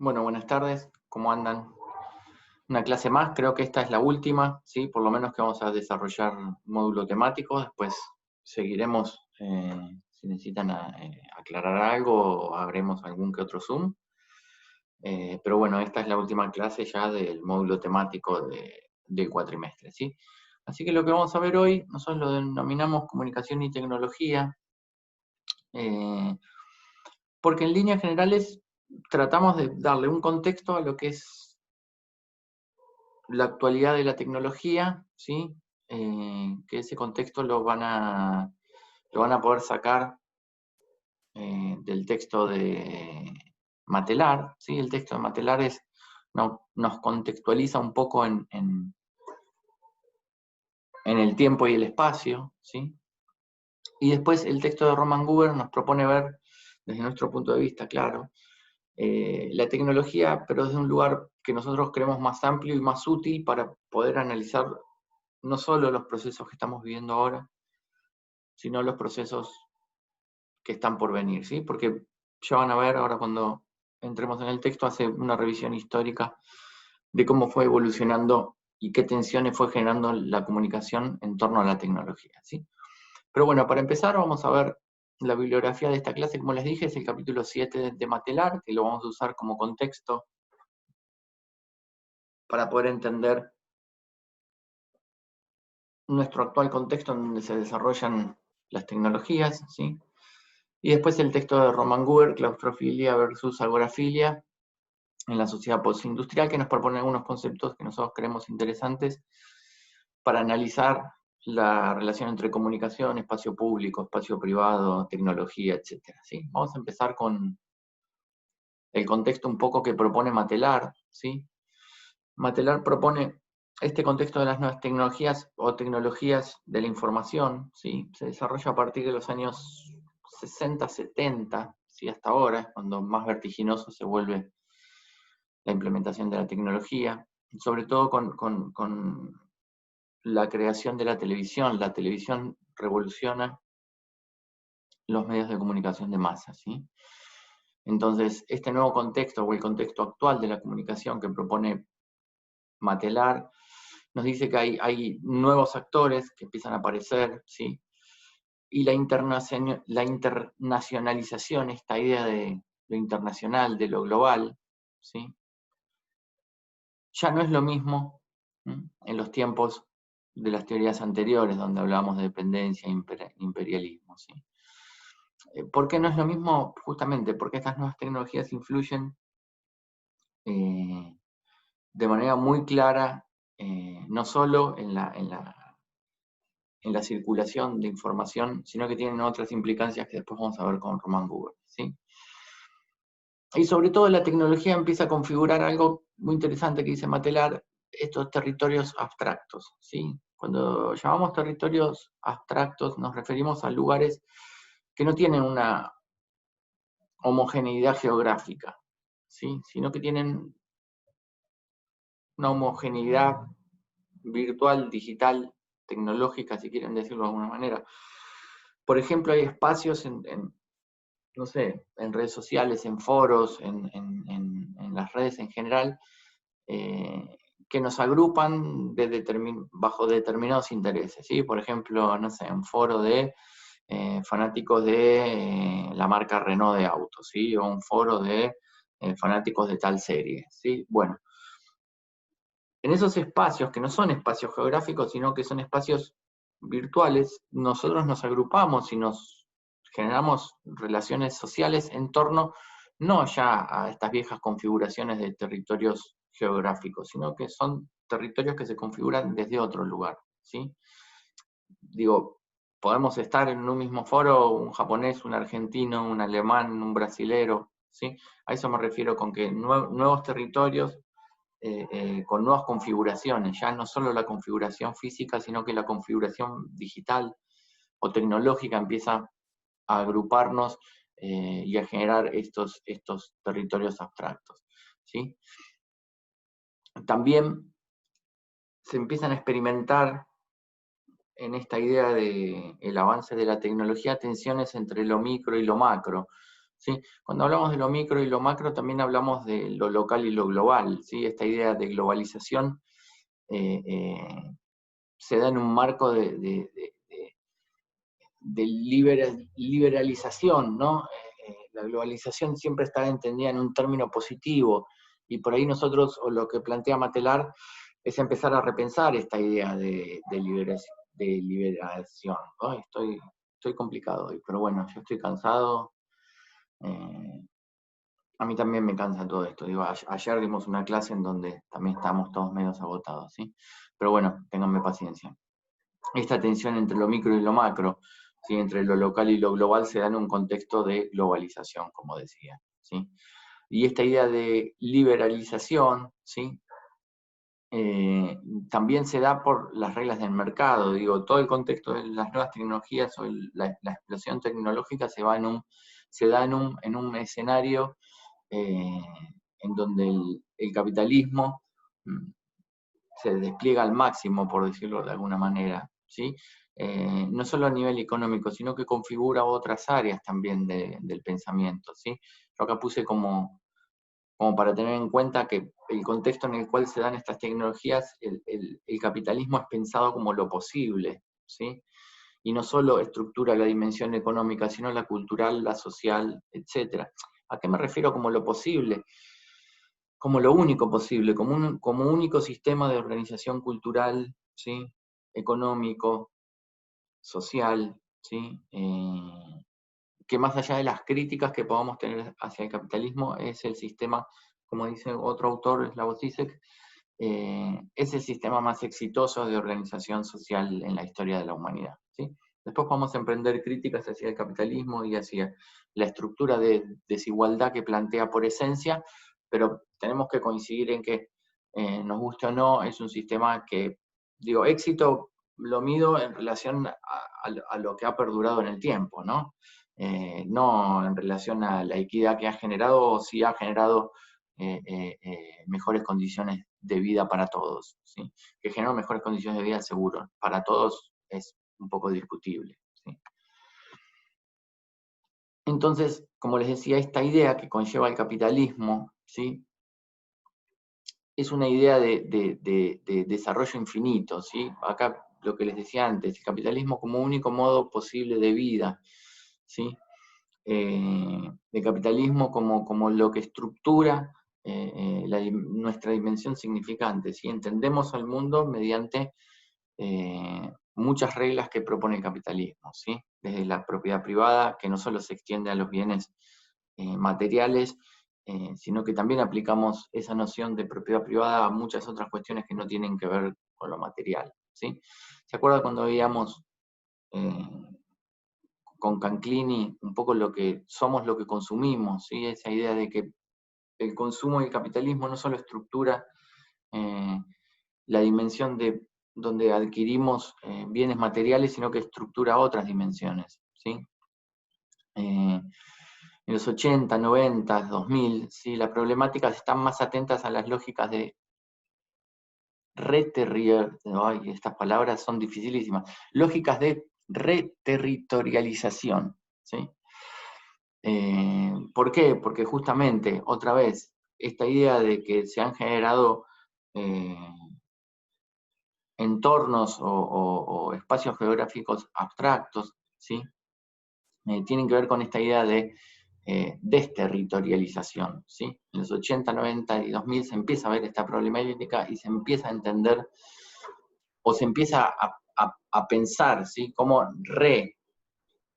Bueno, buenas tardes, ¿cómo andan? Una clase más, creo que esta es la última, ¿sí? Por lo menos que vamos a desarrollar módulo temático, después seguiremos, si necesitan aclarar algo, o haremos algún que otro Zoom. Pero bueno, esta es la última clase ya del módulo temático del cuatrimestre, ¿sí? Así que lo que vamos a ver hoy, nosotros lo denominamos comunicación y tecnología, porque en líneas generales tratamos de darle un contexto a lo que es la actualidad de la tecnología, ¿sí? Que ese contexto lo van a poder sacar del texto de Matelar, ¿sí? El texto de Matelar nos contextualiza un poco en el tiempo y el espacio, ¿sí? Y después el texto de Roman Guber nos propone ver, desde nuestro punto de vista, claro, la tecnología, pero desde un lugar que nosotros creemos más amplio y más útil para poder analizar no solo los procesos que estamos viviendo ahora, sino los procesos que están por venir, ¿sí? Porque ya van a ver ahora cuando entremos en el texto, hace una revisión histórica de cómo fue evolucionando y qué tensiones fue generando la comunicación en torno a la tecnología, ¿sí? Pero bueno, para empezar vamos a ver la bibliografía de esta clase, como les dije, es el capítulo 7 de Matelar, que lo vamos a usar como contexto para poder entender nuestro actual contexto en donde se desarrollan las tecnologías, ¿sí? Y después el texto de Roman Guber, Claustrofilia versus Agorafilia en la sociedad postindustrial, que nos propone algunos conceptos que nosotros creemos interesantes para analizar la relación entre comunicación, espacio público, espacio privado, tecnología, etc. ¿Sí? Vamos a empezar con el contexto un poco que propone Matelar, ¿sí? Matelar propone este contexto de las nuevas tecnologías o tecnologías de la información, ¿sí? Se desarrolla a partir de los años 60, 70, ¿sí? Hasta ahora, cuando más vertiginoso se vuelve la implementación de la tecnología, sobre todo con la creación de la televisión. La televisión revoluciona los medios de comunicación de masa, ¿sí? Entonces, este nuevo contexto o el contexto actual de la comunicación que propone Matelar nos dice que hay nuevos actores que empiezan a aparecer, ¿sí? Y la internacionalización, esta idea de lo internacional, de lo global, ¿sí? Ya no es lo mismo en los tiempos de las teorías anteriores, donde hablábamos de dependencia e imperialismo, ¿sí? ¿Por qué no es lo mismo? Justamente porque estas nuevas tecnologías influyen de manera muy clara, no solo en la circulación de información, sino que tienen otras implicancias que después vamos a ver con Roman Guber, ¿sí? Y sobre todo la tecnología empieza a configurar algo muy interesante que dice Matelar, estos territorios abstractos, ¿sí? Cuando llamamos territorios abstractos nos referimos a lugares que no tienen una homogeneidad geográfica, ¿sí? Sino que tienen una homogeneidad virtual, digital, tecnológica, si quieren decirlo de alguna manera. Por ejemplo, hay espacios no sé, en redes sociales, en foros, en las redes en general, que nos agrupan bajo determinados intereses, ¿sí? Por ejemplo, no sé, un foro de fanáticos de la marca Renault de autos, ¿sí? O un foro de fanáticos de tal serie, ¿sí? Bueno, en esos espacios, que no son espacios geográficos, sino que son espacios virtuales, nosotros nos agrupamos y nos generamos relaciones sociales en torno no ya a estas viejas configuraciones de territorios geográficos, sino que son territorios que se configuran desde otro lugar, ¿sí? Digo, podemos estar en un mismo foro, un japonés, un argentino, un alemán, un brasilero, ¿sí? A eso me refiero con que nuevos territorios con nuevas configuraciones, ya no solo la configuración física, sino que la configuración digital o tecnológica empieza a agruparnos y a generar estos territorios abstractos, ¿sí? También se empiezan a experimentar en esta idea del avance de la tecnología tensiones entre lo micro y lo macro, ¿sí? Cuando hablamos de lo micro y lo macro, también hablamos de lo local y lo global, ¿sí? Esta idea de globalización se da en un marco de liberalización, ¿no? La globalización siempre está entendida en un término positivo, y por ahí nosotros, o lo que plantea Matelar, es empezar a repensar esta idea de liberación, ¿no? Estoy complicado hoy, pero bueno, yo estoy cansado. A mí también me cansa todo esto. Digo, ayer dimos una clase en donde también estábamos todos medio agotados, ¿sí? Pero bueno, ténganme paciencia. Esta tensión entre lo micro y lo macro, ¿sí? Entre lo local y lo global, se da en un contexto de globalización, como decía, ¿sí? Y esta idea de liberalización, ¿sí? También se da por las reglas del mercado. Digo, todo el contexto de las nuevas tecnologías o la explosión tecnológica se da en un escenario en donde el capitalismo se despliega al máximo, por decirlo de alguna manera, ¿sí? No solo a nivel económico, sino que configura otras áreas también del pensamiento, ¿sí? Yo acá puse como para tener en cuenta que el contexto en el cual se dan estas tecnologías, el capitalismo es pensado como lo posible, ¿sí? Y no solo estructura la dimensión económica, sino la cultural, la social, etc. ¿A qué me refiero como lo posible? Como lo único posible, como único sistema de organización cultural, ¿sí? Económico, social, ¿sí? Que más allá de las críticas que podamos tener hacia el capitalismo, es el sistema, como dice otro autor, Slavoj Žižek, es el sistema más exitoso de organización social en la historia de la humanidad, ¿sí? Después vamos a emprender críticas hacia el capitalismo y hacia la estructura de desigualdad que plantea por esencia, pero tenemos que coincidir en que, nos guste o no, es un sistema que, digo, éxito lo mido en relación a lo que ha perdurado en el tiempo, ¿no? No en relación a la equidad que ha generado, o si ha generado mejores condiciones de vida para todos, ¿sí? Que generó mejores condiciones de vida, seguro. Para todos es un poco discutible, ¿sí? Entonces, como les decía, esta idea que conlleva el capitalismo, ¿sí? Es una idea de desarrollo infinito, ¿sí? Acá lo que les decía antes, el capitalismo como único modo posible de vida, ¿sí? De capitalismo como lo que estructura nuestra dimensión significante, ¿sí? Entendemos al mundo mediante muchas reglas que propone el capitalismo, ¿sí? Desde la propiedad privada, que no solo se extiende a los bienes materiales, sino que también aplicamos esa noción de propiedad privada a muchas otras cuestiones que no tienen que ver con lo material, ¿sí? ¿Se acuerdan cuando veíamos con Canclini un poco lo que somos, lo que consumimos, ¿sí? Esa idea de que el consumo y el capitalismo no solo estructura la dimensión de donde adquirimos bienes materiales, sino que estructura otras dimensiones, ¿sí? En los 80, 90, 2000, ¿sí? Las problemáticas están más atentas a las lógicas de estas palabras son dificilísimas, lógicas de reterritorialización, ¿sí? ¿Por qué? Porque justamente, otra vez, esta idea de que se han generado entornos o espacios geográficos abstractos, ¿sí? Tienen que ver con esta idea de desterritorialización, ¿sí? En los 80, 90 y 2000 se empieza a ver esta problemática y se empieza a entender o se empieza a pensar, ¿sí? Cómo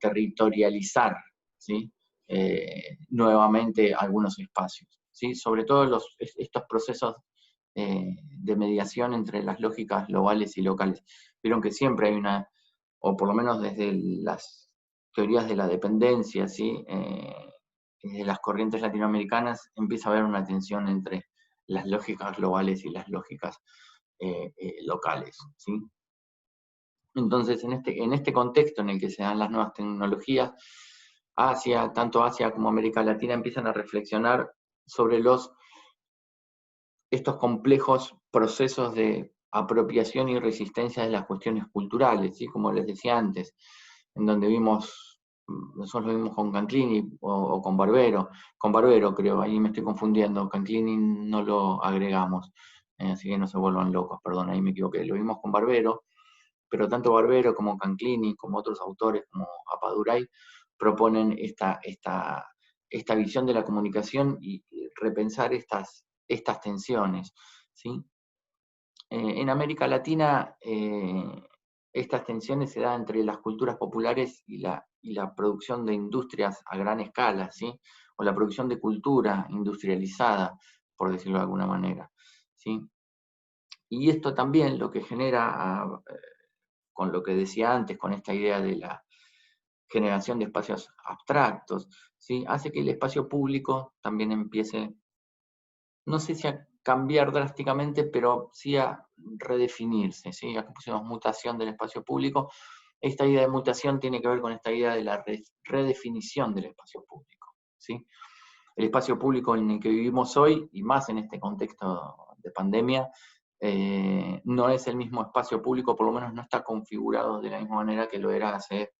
reterritorializar, ¿sí? Nuevamente algunos espacios, ¿sí? Sobre todo estos procesos de mediación entre las lógicas globales y locales. Vieron que siempre hay una, o por lo menos desde las teorías de la dependencia, ¿sí? Desde las corrientes latinoamericanas empieza a haber una tensión entre las lógicas globales y las lógicas locales, ¿sí? Entonces, en este contexto en el que se dan las nuevas tecnologías, tanto Asia como América Latina empiezan a reflexionar sobre estos complejos procesos de apropiación y resistencia de las cuestiones culturales, ¿sí? Como les decía antes, en donde vimos nosotros lo vimos con Canclini o con Barbero. Con Barbero creo, ahí me estoy confundiendo. Canclini no lo agregamos, así que no se vuelvan locos, perdón, ahí me equivoqué. Lo vimos con Barbero, pero tanto Barbero como Canclini, como otros autores como Appadurai, proponen esta visión de la comunicación y repensar estas tensiones, ¿sí? En América Latina, estas tensiones se dan entre las culturas populares y la producción de industrias a gran escala, ¿sí? O la producción de cultura industrializada, por decirlo de alguna manera, ¿sí? Y esto también lo que genera, con lo que decía antes, con esta idea de la generación de espacios abstractos, ¿sí? Hace que el espacio público también empiece, no sé si a cambiar drásticamente, pero sí a redefinirse, ¿sí? Acá pusimos mutación del espacio público. Esta idea de mutación tiene que ver con esta idea de la redefinición del espacio público, ¿sí? El espacio público en el que vivimos hoy, y más en este contexto de pandemia, no es el mismo espacio público, por lo menos no está configurado de la misma manera que lo era hace,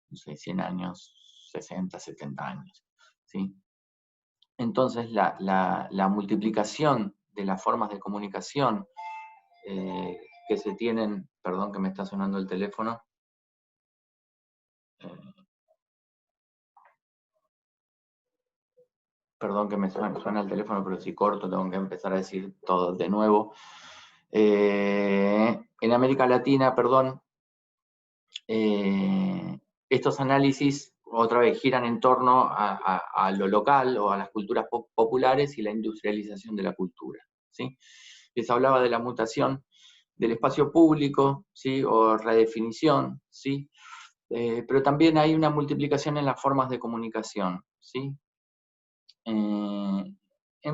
no sé, 100 años, 60, 70 años, ¿sí? Entonces, la multiplicación de las formas de comunicación que se tienen, perdón que me está sonando el teléfono, perdón que me suena el teléfono, pero si corto tengo que empezar a decir todo de nuevo. En América Latina, perdón, estos análisis otra vez giran en torno a lo local o a las culturas populares y la industrialización de la cultura, ¿sí? Les hablaba de la mutación del espacio público, ¿sí? O redefinición, ¿sí? Pero también hay una multiplicación en las formas de comunicación, ¿sí? En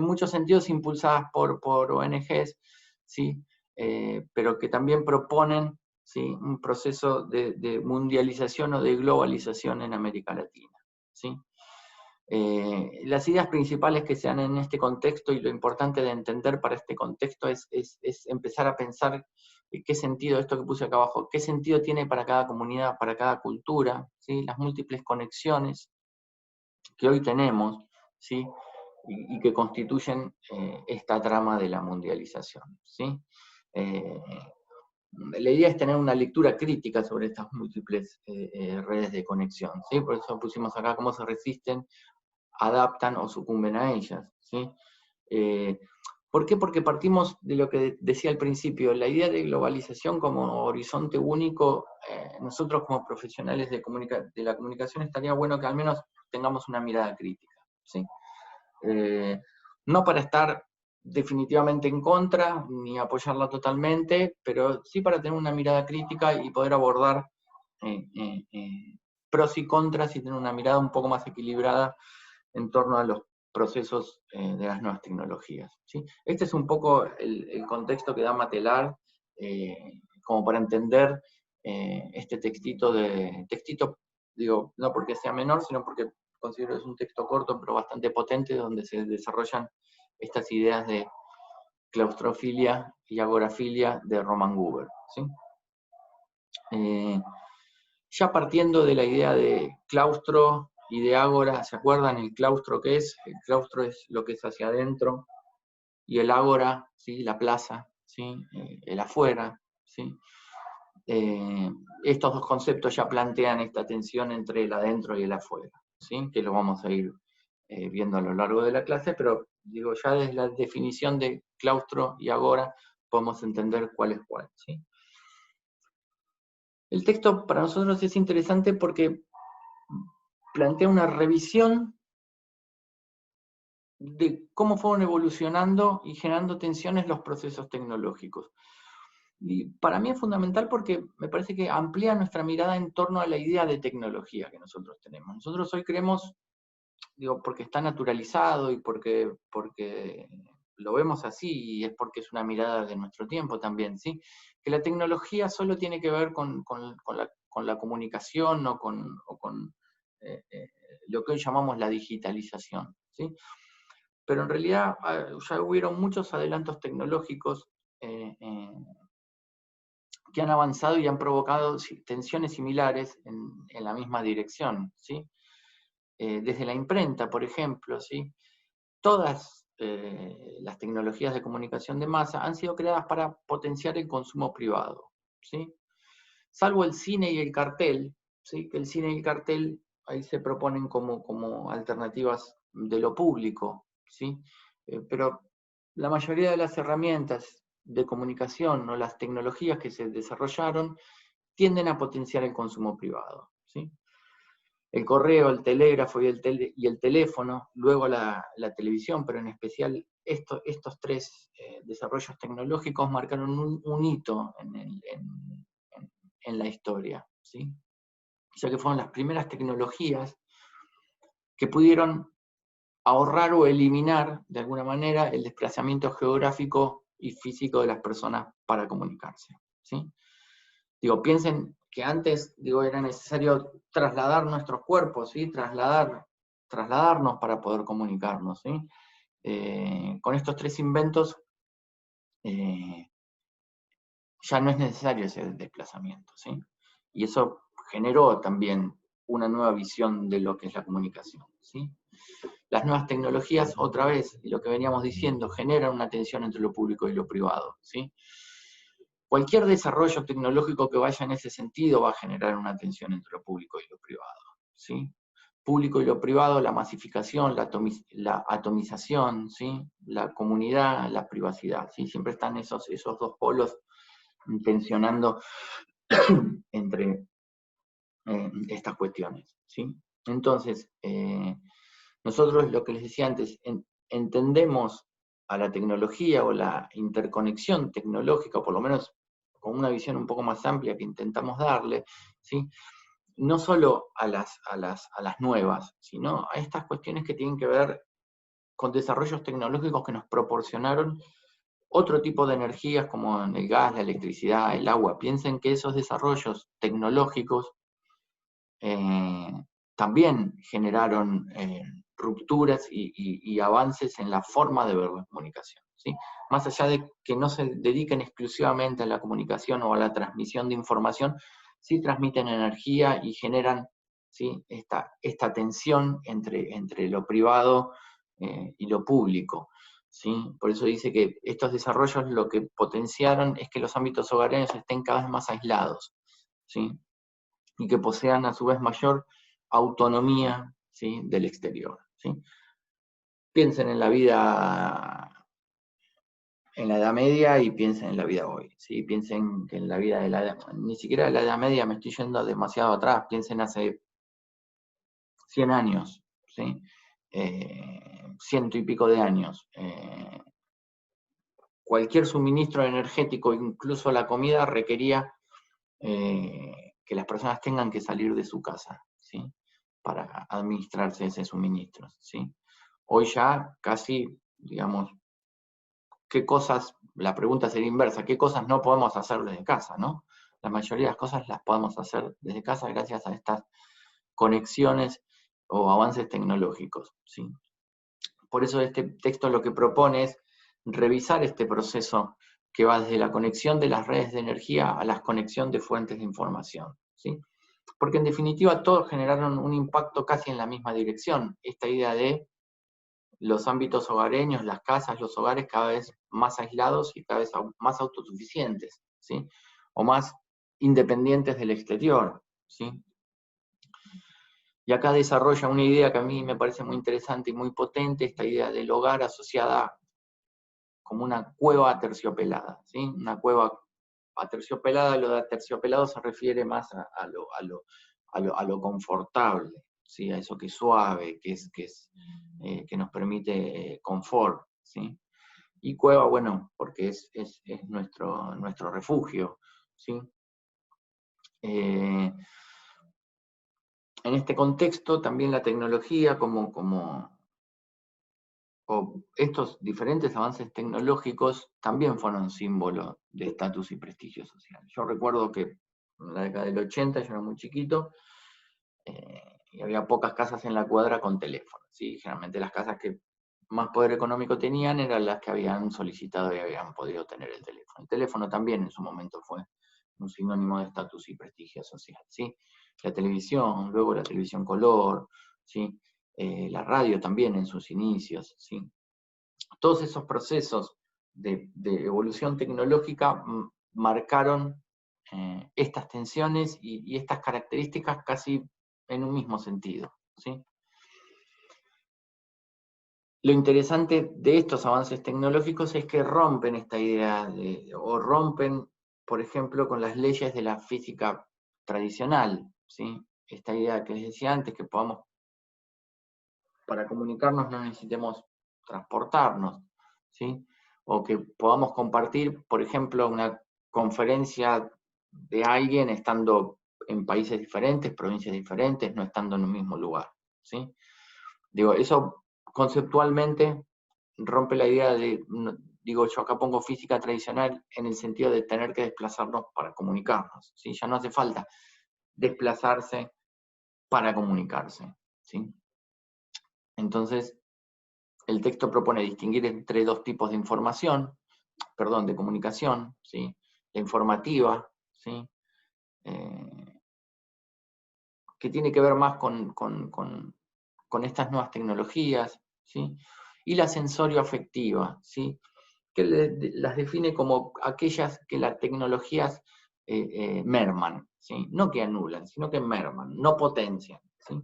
muchos sentidos impulsadas por ONGs, ¿sí? Pero que también proponen, ¿sí? Un proceso de mundialización o de globalización en América Latina, ¿sí? Las ideas principales que se dan en este contexto, y lo importante de entender para este contexto es empezar a pensar qué sentido, esto que puse acá abajo, qué sentido tiene para cada comunidad, para cada cultura, ¿sí? Las múltiples conexiones que hoy tenemos, ¿sí? Y que constituyen esta trama de la mundialización, ¿sí? La idea es tener una lectura crítica sobre estas múltiples redes de conexión, ¿sí? Por eso pusimos acá cómo se resisten, adaptan o sucumben a ellas, ¿sí? ¿Por qué? Porque partimos de lo que decía al principio, la idea de globalización como horizonte único. Nosotros como profesionales de la comunicación estaría bueno que al menos tengamos una mirada crítica, ¿sí? No para estar definitivamente en contra, ni apoyarla totalmente, pero sí para tener una mirada crítica y poder abordar pros y contras y tener una mirada un poco más equilibrada en torno a los procesos de las nuevas tecnologías, ¿sí? Este es un poco el contexto que da Matelar, como para entender este textito, digo, no porque sea menor, sino porque considero que es un texto corto, pero bastante potente, donde se desarrollan estas ideas de claustrofilia y agorafilia de Roman Guber, ¿sí? Ya partiendo de la idea de claustro y de ágora, ¿se acuerdan el claustro qué es? El claustro es lo que es hacia adentro, y el ágora, ¿sí? La plaza, ¿sí? El afuera, ¿sí? Estos dos conceptos ya plantean esta tensión entre el adentro y el afuera, ¿sí? Que lo vamos a ir viendo a lo largo de la clase, pero digo, ya desde la definición de claustro y agora podemos entender cuál es cuál, ¿sí? El texto para nosotros es interesante porque plantea una revisión de cómo fueron evolucionando y generando tensiones los procesos tecnológicos. Y para mí es fundamental porque me parece que amplía nuestra mirada en torno a la idea de tecnología que nosotros tenemos. Nosotros hoy creemos, digo, porque está naturalizado y porque lo vemos así, y es porque es una mirada de nuestro tiempo también, ¿sí? Que la tecnología solo tiene que ver con la comunicación o con lo que hoy llamamos la digitalización, ¿sí? Pero en realidad ya hubieron muchos adelantos tecnológicos que han avanzado y han provocado tensiones similares en la misma dirección, ¿sí? Desde la imprenta, por ejemplo, ¿sí? Todas las tecnologías de comunicación de masa han sido creadas para potenciar el consumo privado, ¿sí? Salvo el cine y el cartel, ¿sí? Que el cine y el cartel ahí se proponen como alternativas de lo público, ¿sí? Pero la mayoría de las herramientas de comunicación o las tecnologías que se desarrollaron tienden a potenciar el consumo privado, ¿sí? El correo, el telégrafo y el teléfono, luego la televisión, pero en especial estos tres desarrollos tecnológicos marcaron un hito en la historia, ¿sí? Ya que fueron las primeras tecnologías que pudieron ahorrar o eliminar, de alguna manera, el desplazamiento geográfico y físico de las personas para comunicarse, ¿sí? Digo, piensen que antes, digo, era necesario trasladar nuestros cuerpos, ¿sí? Trasladarnos para poder comunicarnos, ¿sí? Con estos tres inventos ya no es necesario ese desplazamiento, ¿sí? Y eso generó también una nueva visión de lo que es la comunicación, ¿sí? Las nuevas tecnologías, otra vez, y lo que veníamos diciendo, generan una tensión entre lo público y lo privado, ¿sí? Cualquier desarrollo tecnológico que vaya en ese sentido va a generar una tensión entre lo público y lo privado, ¿sí? Público y lo privado, la masificación, la atomización, ¿sí? La comunidad, la privacidad, ¿sí? Siempre están esos dos polos tensionando entre estas cuestiones, ¿sí? Entonces, nosotros lo que les decía antes, entendemos a la tecnología o la interconexión tecnológica, o por lo menos con una visión un poco más amplia que intentamos darle, ¿sí? No solo a las nuevas, sino a estas cuestiones que tienen que ver con desarrollos tecnológicos que nos proporcionaron otro tipo de energías como el gas, la electricidad, el agua. Piensen que esos desarrollos tecnológicos también generaron rupturas y avances en la forma de ver la comunicación, ¿sí? Más allá de que no se dediquen exclusivamente a la comunicación o a la transmisión de información, sí transmiten energía y generan, ¿sí? esta tensión entre lo privado y lo público, ¿sí? Por eso dice que estos desarrollos lo que potenciaron es que los ámbitos hogareños estén cada vez más aislados, ¿sí? Y que posean a su vez mayor autonomía, ¿sí? Del exterior, ¿sí? Piensen en la vida en la Edad Media y piensen en la vida hoy, ¿sí? Piensen que en la vida de ni siquiera de la Edad Media me estoy yendo demasiado atrás, piensen hace 100 años, ¿sí? 100 y pico de años. Cualquier suministro energético, incluso la comida, requería que las personas tengan que salir de su casa, ¿sí? Para administrarse ese suministro, ¿sí? Hoy ya casi, digamos, ¿qué cosas? La pregunta sería inversa, ¿qué cosas no podemos hacer desde casa, no? La mayoría de las cosas las podemos hacer desde casa gracias a estas conexiones o avances tecnológicos, ¿sí? Por eso este texto lo que propone es revisar este proceso que va desde la conexión de las redes de energía a la conexión de fuentes de información, ¿sí? Porque en definitiva todos generaron un impacto casi en la misma dirección, esta idea de los ámbitos hogareños, las casas, los hogares cada vez más aislados y cada vez más autosuficientes, ¿sí? O más independientes del exterior, ¿sí? Y acá desarrolla una idea que a mí me parece muy interesante y muy potente, esta idea del hogar asociada como una cueva aterciopelada, ¿sí? Una cueva aterciopelada, lo de aterciopelado se refiere más a lo confortable, ¿sí? A eso que es suave, que nos permite confort, ¿sí? Y cueva, bueno, porque es nuestro refugio, ¿sí? En este contexto también la tecnología o estos diferentes avances tecnológicos también fueron símbolo de estatus y prestigio social. Yo recuerdo que en la década del 80 yo era muy chiquito y había pocas casas en la cuadra con teléfono, ¿sí? Generalmente las casas que más poder económico tenían eran las que habían solicitado y habían podido tener el teléfono. El teléfono también en su momento fue un sinónimo de estatus y prestigio social, ¿sí? La televisión, luego la televisión color, ¿sí? La radio también en sus inicios, ¿sí? Todos esos procesos de evolución tecnológica marcaron estas tensiones y estas características casi en un mismo sentido, ¿sí? Lo interesante de estos avances tecnológicos es que rompen esta idea, o rompen, por ejemplo, con las leyes de la física tradicional, ¿sí? Esta idea que les decía antes, que podamos, para comunicarnos no necesitemos transportarnos, ¿sí? O que podamos compartir, por ejemplo, una conferencia de alguien estando en países diferentes, provincias diferentes, no estando en un mismo lugar, ¿sí? Digo, eso conceptualmente rompe la idea de, digo, yo acá pongo física tradicional en el sentido de tener que desplazarnos para comunicarnos, ¿sí? Ya no hace falta desplazarse para comunicarse, ¿sí? Entonces, el texto propone distinguir entre dos tipos de información, perdón, de comunicación, ¿sí? La informativa, ¿sí? Que tiene que ver más con estas nuevas tecnologías, ¿sí? Y la sensorio-afectiva, ¿sí? Que las define como aquellas que las tecnologías merman, ¿sí? No que anulan, sino que merman, no potencian, ¿sí?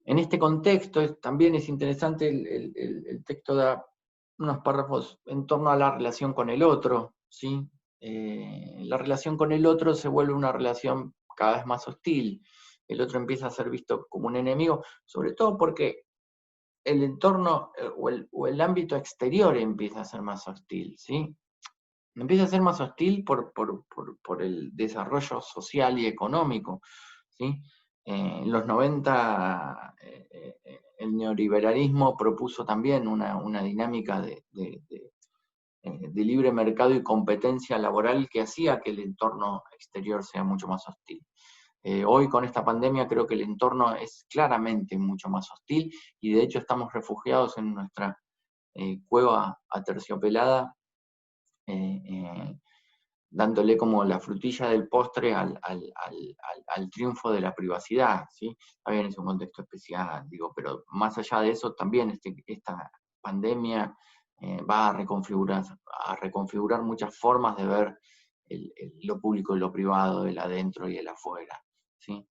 En este contexto también es interesante, el texto da unos párrafos en torno a la relación con el otro, ¿sí? La relación con el otro se vuelve una relación cada vez más hostil, el otro empieza a ser visto como un enemigo, sobre todo porque el entorno o el ámbito exterior empieza a ser más hostil, ¿sí? Empieza a ser más hostil por el desarrollo social y económico, ¿sí? En los 90 el neoliberalismo propuso también una dinámica de libre mercado y competencia laboral que hacía que el entorno exterior sea mucho más hostil. Hoy con esta pandemia creo que el entorno es claramente mucho más hostil y de hecho estamos refugiados en nuestra cueva aterciopelada, dándole como la frutilla del postre al triunfo de la privacidad, ¿sí? Está bien, es un contexto especial, digo, pero más allá de eso también esta pandemia va a reconfigurar muchas formas de ver lo público y lo privado, el adentro y el afuera, ¿sí?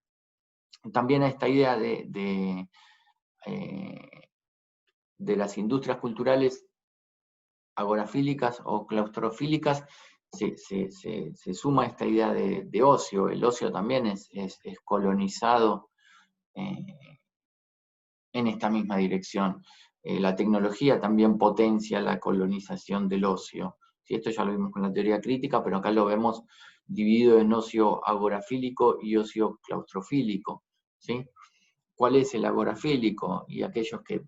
También esta idea de las industrias culturales agorafílicas o claustrofílicas, se suma esta idea de ocio. El ocio también es colonizado en esta misma dirección. La tecnología también potencia la colonización del ocio. ¿Sí? Esto ya lo vimos con la teoría crítica, pero acá lo vemos dividido en ocio agorafílico y ocio claustrofílico, ¿sí? ¿Cuál es el agorafílico? Y aquellos que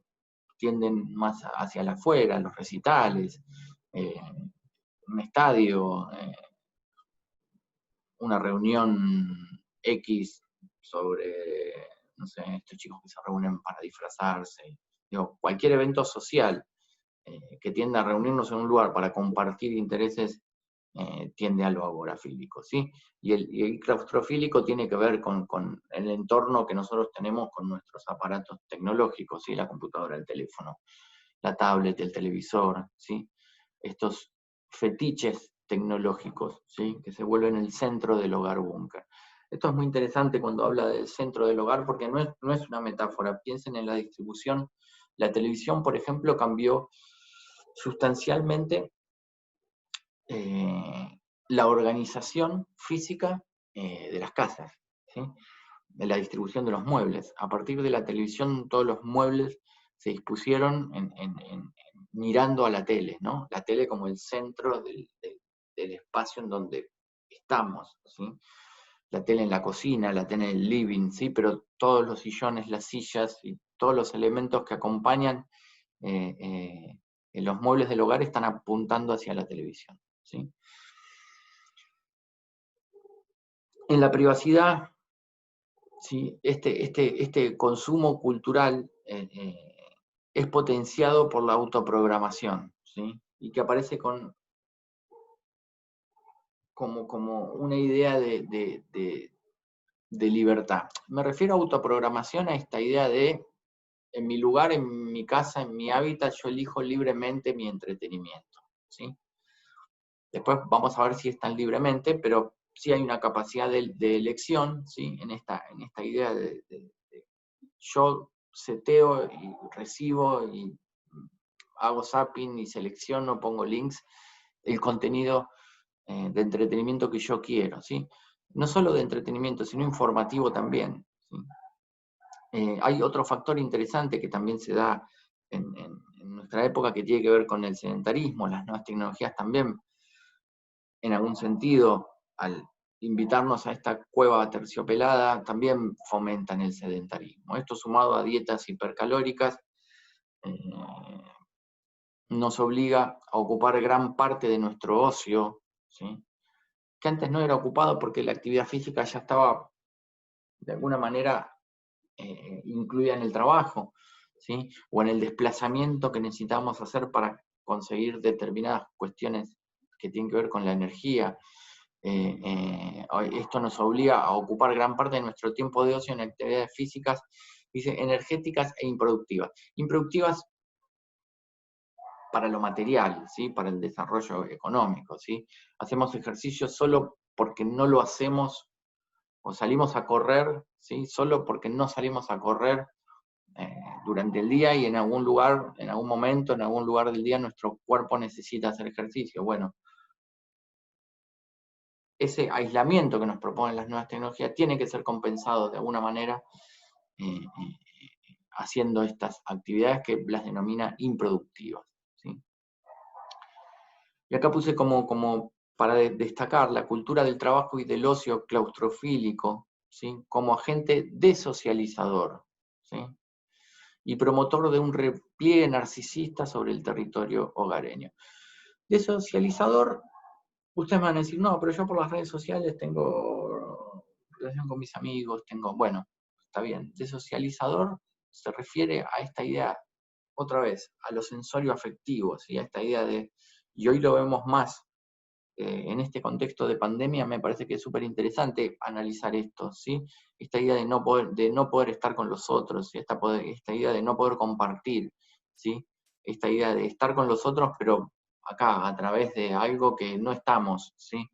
tienden más hacia el afuera, los recitales, un estadio, una reunión X sobre, no sé, estos chicos que se reúnen para disfrazarse, digo, cualquier evento social que tienda a reunirnos en un lugar para compartir intereses, tiende a lo agorafílico, ¿sí? Y el claustrofílico tiene que ver con el entorno que nosotros tenemos con nuestros aparatos tecnológicos, ¿sí? La computadora, el teléfono, la tablet, el televisor, ¿sí? Estos fetiches tecnológicos, ¿sí? Que se vuelven el centro del hogar búnker. Esto es muy interesante cuando habla del centro del hogar porque no es una metáfora. Piensen en la distribución. La televisión, por ejemplo, cambió sustancialmente la organización física de las casas, ¿sí? De la distribución de los muebles. A partir de la televisión, todos los muebles se dispusieron mirando a la tele, ¿no? La tele como el centro del espacio en donde estamos, ¿sí? La tele en la cocina, la tele en el living, ¿sí? Pero todos los sillones, las sillas y todos los elementos que acompañan los muebles del hogar están apuntando hacia la televisión, ¿sí? En la privacidad, ¿sí? Este consumo cultural es potenciado por la autoprogramación, ¿sí? Y que aparece con como una idea de libertad. Me refiero a autoprogramación, a esta idea de, en mi lugar, en mi casa, en mi hábitat, yo elijo libremente mi entretenimiento, ¿sí? Después vamos a ver si es tan libremente, pero sí hay una capacidad de elección, ¿sí? En esta idea de yo seteo y recibo y hago zapping y selecciono, pongo links, el contenido de entretenimiento que yo quiero, ¿sí? No solo de entretenimiento, sino informativo también, ¿sí? Hay otro factor interesante que también se da en nuestra época que tiene que ver con el sedentarismo. Las nuevas tecnologías también, en algún sentido, al invitarnos a esta cueva terciopelada, también fomentan el sedentarismo. Esto sumado a dietas hipercalóricas, nos obliga a ocupar gran parte de nuestro ocio, ¿sí? Que antes no era ocupado porque la actividad física ya estaba de alguna manera incluida en el trabajo, ¿sí? O en el desplazamiento que necesitamos hacer para conseguir determinadas cuestiones que tienen que ver con la energía. Esto nos obliga a ocupar gran parte de nuestro tiempo de ocio en actividades físicas, dice, energéticas e improductivas. Improductivas para lo material, ¿sí? Para el desarrollo económico, ¿sí? Hacemos ejercicio solo porque no lo hacemos, o salimos a correr, ¿sí? Solo porque no salimos a correr durante el día y en algún lugar, en algún momento, en algún lugar del día nuestro cuerpo necesita hacer ejercicio. Bueno, ese aislamiento que nos proponen las nuevas tecnologías tiene que ser compensado de alguna manera haciendo estas actividades que las denomina improductivas, ¿sí? Y acá puse como para destacar la cultura del trabajo y del ocio claustrofílico, ¿sí? Como agente desocializador, ¿sí? Y promotor de un repliegue narcisista sobre el territorio hogareño. Desocializador, ustedes me van a decir, no, pero yo por las redes sociales tengo relación con mis amigos, bueno, está bien. Desocializador se refiere a esta idea, otra vez, a lo sensorio afectivo, ¿sí? A esta idea de, y hoy lo vemos más, en este contexto de pandemia me parece que es súper interesante analizar esto, ¿sí? Esta idea de no poder estar con los otros, ¿sí? Esta idea de no poder compartir, ¿sí? Esta idea de estar con los otros, pero acá, a través de algo que no estamos, ¿sí?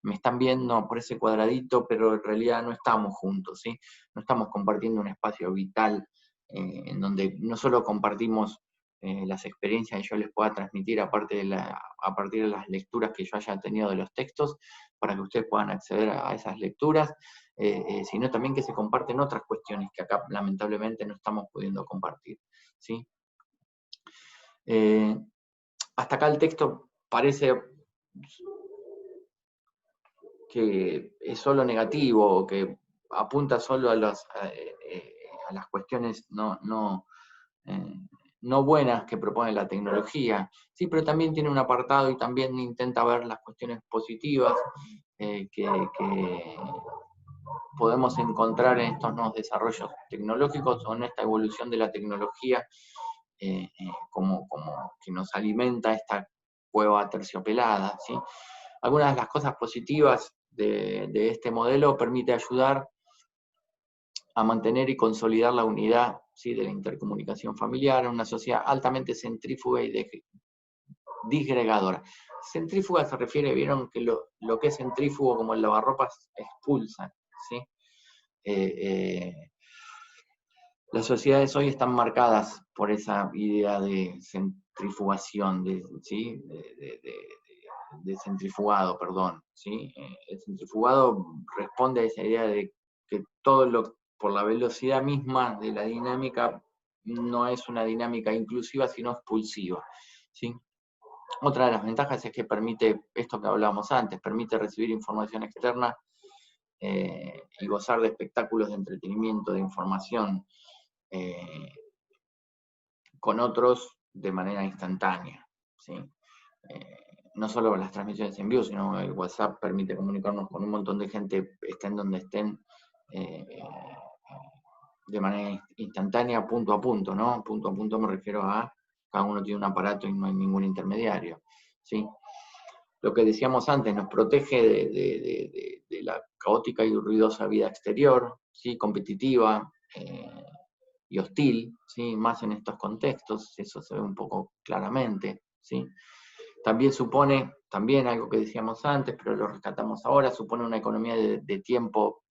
Me están viendo por ese cuadradito, pero en realidad no estamos juntos, ¿sí? No estamos compartiendo un espacio vital en donde no solo compartimos las experiencias que yo les pueda transmitir a partir de las lecturas que yo haya tenido de los textos, para que ustedes puedan acceder a esas lecturas, sino también que se comparten otras cuestiones que acá lamentablemente no estamos pudiendo compartir, ¿sí? Hasta acá el texto parece que es solo negativo, o que apunta solo a las cuestiones no buenas que propone la tecnología, sí, pero también tiene un apartado y también intenta ver las cuestiones positivas que podemos encontrar en estos nuevos desarrollos tecnológicos o en esta evolución de la tecnología como que nos alimenta esta cueva terciopelada, ¿sí? Algunas de las cosas positivas de este modelo permite ayudar a mantener y consolidar la unidad, ¿sí? De la intercomunicación familiar en una sociedad altamente centrífuga y disgregadora. Centrífuga se refiere, vieron que lo que es centrífugo como el lavarropas expulsa, ¿sí? Las sociedades hoy están marcadas por esa idea de centrifugación, ¿sí? De centrifugado, perdón, ¿sí? El centrifugado responde a esa idea de que todo por la velocidad misma de la dinámica no es una dinámica inclusiva, sino expulsiva, ¿sí? Otra de las ventajas es que permite, esto que hablábamos antes, permite recibir información externa y gozar de espectáculos de entretenimiento, de información, con otros de manera instantánea, ¿sí? No solo las transmisiones en vivo, sino el WhatsApp permite comunicarnos con un montón de gente, estén donde estén, de manera instantánea, punto a punto, ¿no? Punto a punto me refiero a cada uno tiene un aparato y no hay ningún intermediario, ¿sí? lo que decíamos antes, nos protege de la caótica y ruidosa vida exterior, ¿sí? Competitiva y hostil, ¿sí? Más en estos contextos, eso se ve un poco claramente, ¿sí? También supone, también algo que decíamos antes, pero lo rescatamos ahora, supone una economía de tiempo,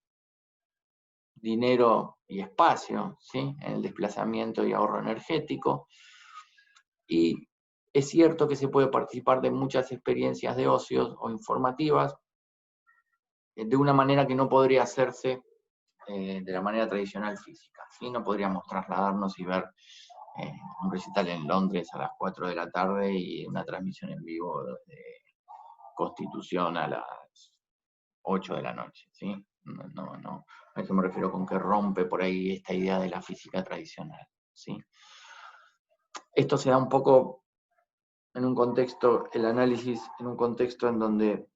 dinero y espacio, ¿sí? En el desplazamiento y ahorro energético. Y es cierto que se puede participar de muchas experiencias de ocios o informativas de una manera que no podría hacerse de la manera tradicional física, ¿sí? No podríamos trasladarnos y ver un recital en Londres a las 4 de la tarde y una transmisión en vivo desde Constitución a las 8 de la noche, ¿sí? No. A eso me refiero con que rompe por ahí esta idea de la física tradicional, ¿sí? Esto se da un poco en un contexto, el análisis en un contexto en donde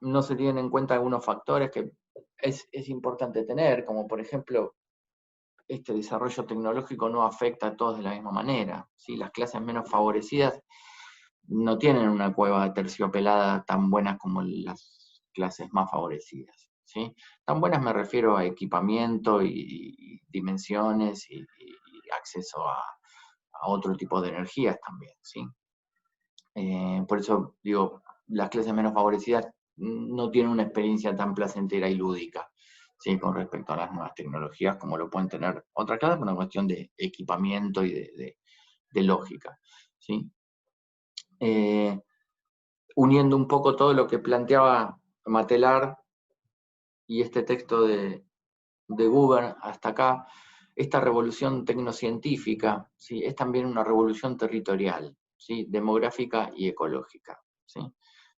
no se tienen en cuenta algunos factores que es importante tener, como por ejemplo, este desarrollo tecnológico no afecta a todos de la misma manera, ¿sí? Las clases menos favorecidas no tienen una cueva terciopelada tan buena como las clases más favorecidas, ¿sí? Tan buenas me refiero a equipamiento y dimensiones y acceso a otro tipo de energías también, ¿sí? Por eso digo, las clases menos favorecidas no tienen una experiencia tan placentera y lúdica, ¿sí? Con respecto a las nuevas tecnologías, como lo pueden tener otras clases, por una cuestión de equipamiento y de lógica, ¿sí? Uniendo un poco todo lo que planteaba Matelar y este texto de Google hasta acá, esta revolución tecnocientífica, ¿sí? Es también una revolución territorial, ¿sí? Demográfica y ecológica, ¿sí?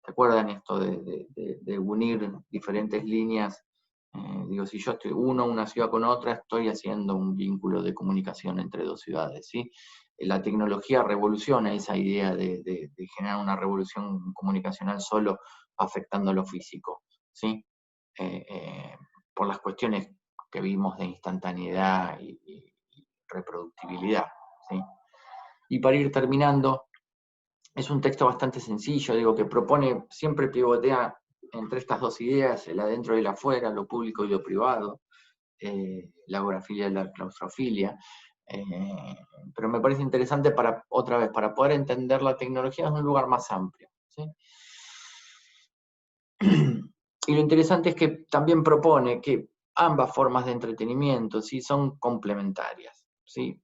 ¿Se acuerdan esto de unir diferentes líneas? Digo, si yo uno una ciudad con otra, estoy haciendo un vínculo de comunicación entre dos ciudades, ¿sí? La tecnología revoluciona esa idea de generar una revolución comunicacional solo afectando lo físico, ¿sí? Por las cuestiones que vimos de instantaneidad y reproductibilidad, ¿sí? Y para ir terminando, es un texto bastante sencillo, digo, que propone, siempre pivotea entre estas dos ideas, el adentro y el afuera, lo público y lo privado, la agorafilia y la claustrofilia, pero me parece interesante otra vez, para poder entender la tecnología en un lugar más amplio, ¿sí? Y lo interesante es que también propone que ambas formas de entretenimiento, ¿sí? Son complementarias, ¿sí?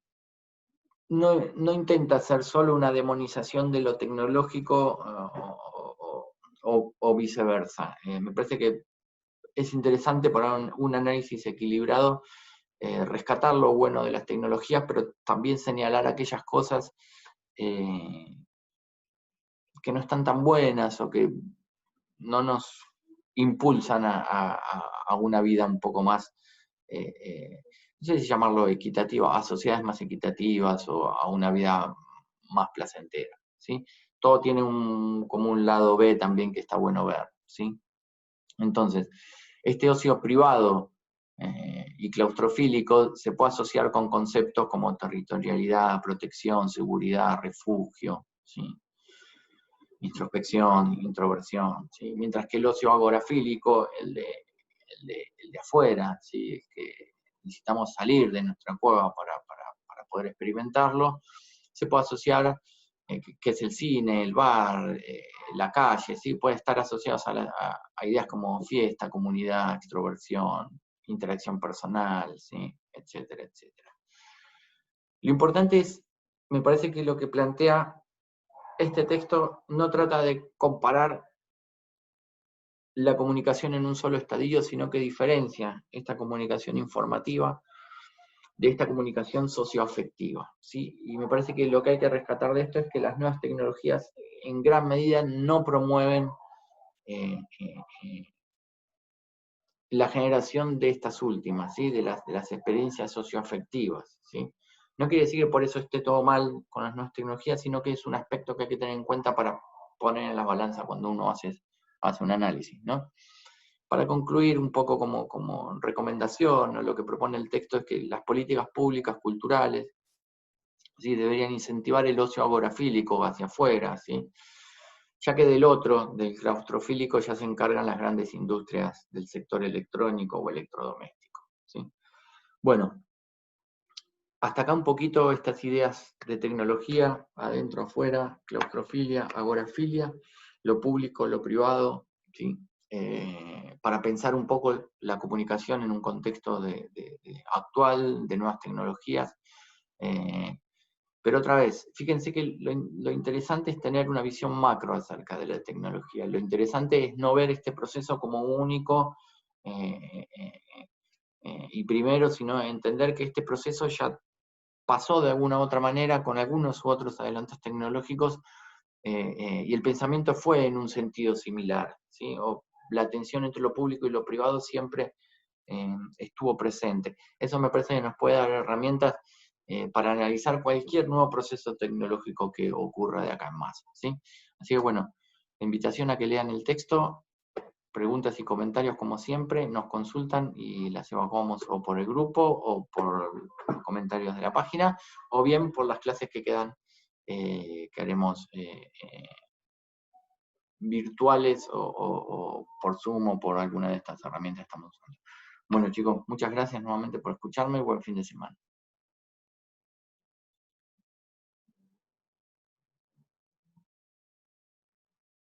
No intenta hacer solo una demonización de lo tecnológico o viceversa. Me parece que es interesante para un análisis equilibrado rescatar lo bueno de las tecnologías, pero también señalar aquellas cosas que no están tan buenas o que no nos impulsan a una vida un poco más, no sé si llamarlo equitativa, a sociedades más equitativas o a una vida más placentera, ¿sí? Todo tiene como un lado B también que está bueno ver, ¿sí? Entonces, este ocio privado y claustrofílico se puede asociar con conceptos como territorialidad, protección, seguridad, refugio, ¿sí? Introspección, introversión, ¿sí? Mientras que el ocio agorafílico, el de afuera, ¿sí? Es que necesitamos salir de nuestra cueva para poder experimentarlo, se puede asociar, que es el cine, el bar, la calle, ¿sí? Puede estar asociados a ideas como fiesta, comunidad, extroversión, interacción personal, ¿sí? Etcétera, etcétera. Lo importante es, me parece que lo que plantea este texto no trata de comparar la comunicación en un solo estadio, sino que diferencia esta comunicación informativa de esta comunicación socioafectiva, ¿sí? Y me parece que lo que hay que rescatar de esto es que las nuevas tecnologías en gran medida no promueven la generación de estas últimas, ¿sí? De las experiencias socioafectivas, ¿sí? No quiere decir que por eso esté todo mal con las nuevas tecnologías, sino que es un aspecto que hay que tener en cuenta para poner en la balanza cuando uno hace un análisis, ¿no? Para concluir un poco como recomendación, ¿no? Lo que propone el texto es que las políticas públicas culturales, ¿sí? Deberían incentivar el ocio agorafílico hacia afuera, ¿sí? ya que del otro, del claustrofílico, ya se encargan las grandes industrias del sector electrónico o electrodoméstico, ¿sí? Bueno, hasta acá un poquito estas ideas de tecnología, adentro, afuera, claustrofilia, agorafilia, lo público, lo privado, ¿sí? Para pensar un poco la comunicación en un contexto actual, de nuevas tecnologías. Pero otra vez, fíjense que lo interesante es tener una visión macro acerca de la tecnología. Lo interesante es no ver este proceso como único y primero, sino entender que este proceso ya pasó de alguna u otra manera con algunos u otros adelantos tecnológicos y el pensamiento fue en un sentido similar, ¿sí? O la tensión entre lo público y lo privado siempre estuvo presente. Eso me parece que nos puede dar herramientas para analizar cualquier nuevo proceso tecnológico que ocurra de acá en más, ¿sí? Así que bueno, la invitación a que lean el texto, preguntas y comentarios como siempre, nos consultan y las evacuamos o por el grupo o por los comentarios de la página o bien por las clases que quedan que haremos virtuales o por Zoom o por alguna de estas herramientas que estamos usando. Bueno chicos, muchas gracias nuevamente por escucharme y buen fin de semana.